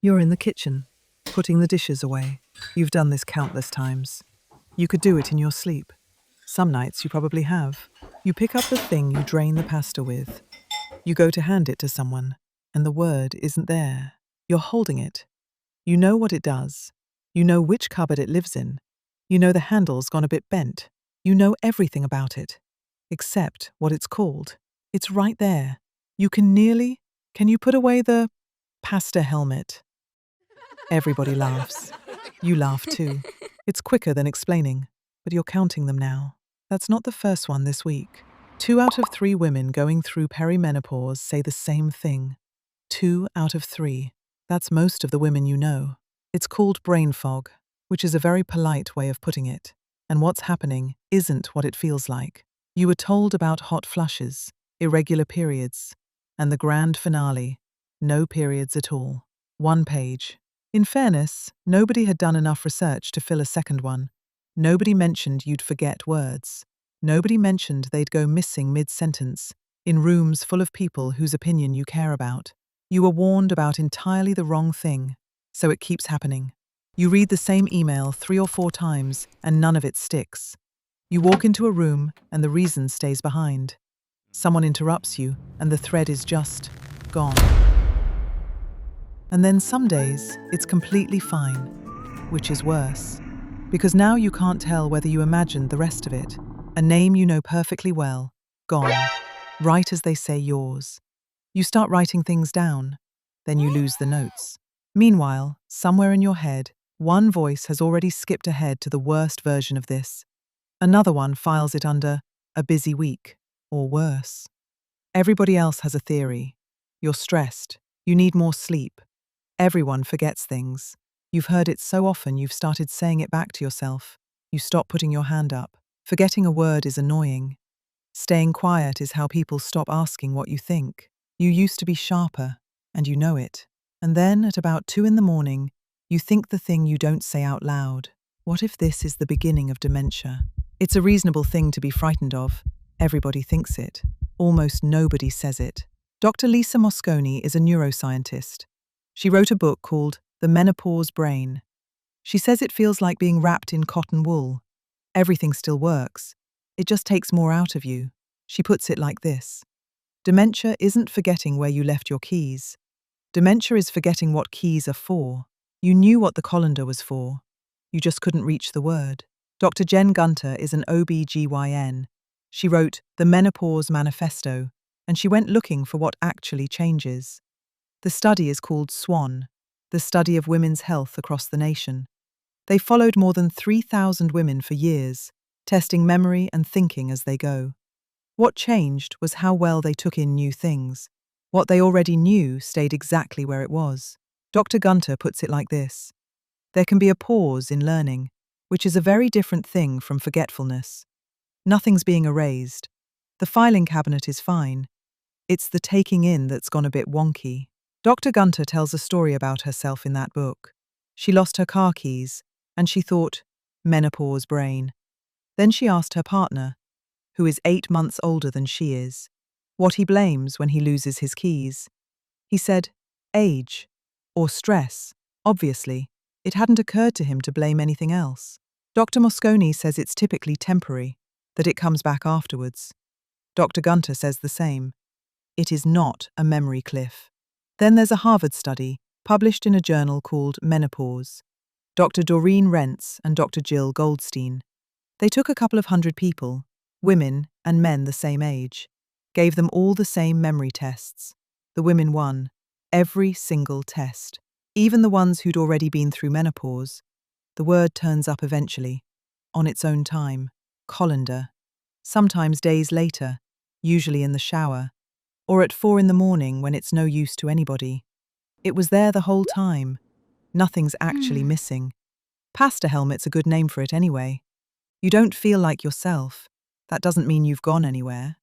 You're in the kitchen, putting the dishes away. You've done this countless times. You could do it in your sleep. Some nights you probably have. You pick up the thing you drain the pasta with. You go to hand it to someone, and the word isn't there. You're holding it. You know what it does. You know which cupboard it lives in. You know the handle's gone a bit bent. You know everything about it, except what it's called. It's right there. Can you put away the pasta helmet? Everybody laughs. You laugh too. It's quicker than explaining, but you're counting them now. That's not the first one this week. 2 out of 3 women going through perimenopause say the same thing. 2 out of 3. That's most of the women you know. It's called brain fog, which is a very polite way of putting it. And what's happening isn't what it feels like. You were told about hot flushes, irregular periods, and the grand finale, no periods at all. 1 page. In fairness, nobody had done enough research to fill a second one. Nobody mentioned you'd forget words. Nobody mentioned they'd go missing mid-sentence, in rooms full of people whose opinion you care about. You were warned about entirely the wrong thing, so it keeps happening. You read the same email 3 or 4 times, and none of it sticks. You walk into a room, and the reason stays behind. Someone interrupts you, and the thread is just gone. And then some days, it's completely fine, which is worse. Because now you can't tell whether you imagined the rest of it. A name you know perfectly well, gone, right as they say yours. You start writing things down, then you lose the notes. Meanwhile, somewhere in your head, one voice has already skipped ahead to the worst version of this. Another one files it under a busy week, or worse. Everybody else has a theory. You're stressed. You need more sleep. Everyone forgets things. You've heard it so often you've started saying it back to yourself. You stop putting your hand up. Forgetting a word is annoying. Staying quiet is how people stop asking what you think. You used to be sharper, and you know it. And then, at about 2 in the morning, you think the thing you don't say out loud. What if this is the beginning of dementia? It's a reasonable thing to be frightened of. Everybody thinks it. Almost nobody says it. Dr. Lisa Mosconi is a neuroscientist. She wrote a book called The Menopause Brain. She says it feels like being wrapped in cotton wool. Everything still works. It just takes more out of you. She puts it like this. Dementia isn't forgetting where you left your keys. Dementia is forgetting what keys are for. You knew what the colander was for. You just couldn't reach the word. Dr. Gunter is an OB/GYN. She wrote the Menopause Manifesto, and she went looking for what actually changes. The study is called SWAN, the study of women's health across the nation. They followed more than 3,000 women for years, testing memory and thinking as they go. What changed was how well they took in new things. What they already knew stayed exactly where it was. Dr. Gunter puts it like this. There can be a pause in learning, which is a very different thing from forgetfulness. Nothing's being erased. The filing cabinet is fine. It's the taking in that's gone a bit wonky. Dr. Gunter tells a story about herself in that book. She lost her car keys, and she thought, menopause brain. Then she asked her partner, who is 8 months older than she is, what he blames when he loses his keys. He said, age, or stress. Obviously, it hadn't occurred to him to blame anything else. Dr. Mosconi says it's typically temporary, that it comes back afterwards. Dr. Gunter says the same. It is not a memory cliff. Then there's a Harvard study, published in a journal called Menopause. Dr. Doreen Rentz and Dr. Jill Goldstein. They took a couple of hundred people, women and men the same age, gave them all the same memory tests. The women won, every single test, even the ones who'd already been through menopause. The word turns up eventually, on its own time, colander, sometimes days later, usually in the shower, or at 4 in the morning when it's no use to anybody. It was there the whole time. Nothing's actually missing. Pasta helmet's a good name for it anyway. You don't feel like yourself. That doesn't mean you've gone anywhere.